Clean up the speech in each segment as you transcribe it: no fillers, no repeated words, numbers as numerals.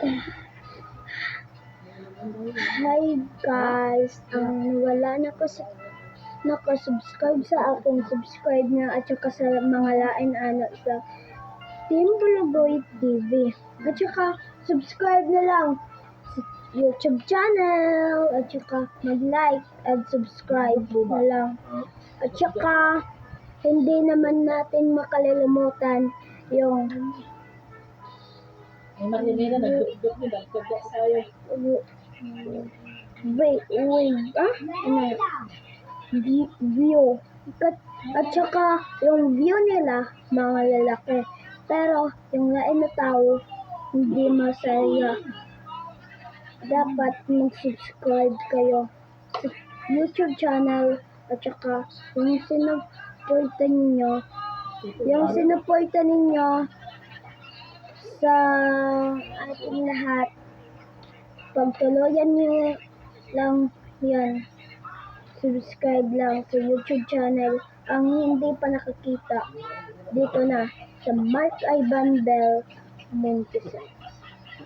Hi guys, wala nakasubscribe sa akin, subscribe na at saka sa mga lain sa Team Bulugoy TV. At saka subscribe na lang sa YouTube channel at saka mag-like at subscribe na lang. At saka hindi naman natin makalimutan yung view. At saka yung view nila, mga lalaki. Pero yung lain na tao, hindi masaya. Dapat mag-subscribe kayo sa YouTube channel at saka yung sinuporta ninyo sa ating lahat. Pagtuluyan nyo lang yan. Subscribe lang sa YouTube channel. Ang hindi pa nakakita, dito na sa Mark Ivan Bell Montesa.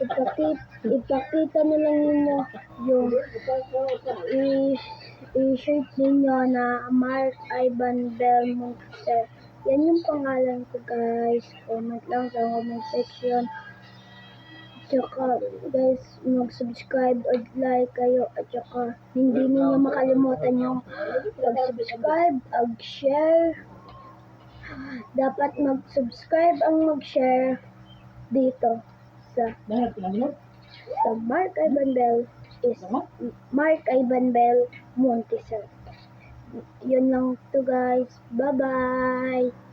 Ipakita na lang ninyo yung i-shirt ninyo na Mark Ivan Bell Montesa. Yan yung pangalan ko guys. Comment lang sa comment section. Tsaka guys, mag-subscribe at like kayo at tsaka hindi niyo makalimutan yung mag-subscribe at share. Dapat mag-subscribe ang mag-share dito sa Mark Ivan Bell Mark Ivan Bell Montesa. Yun lang to guys. Bye-bye!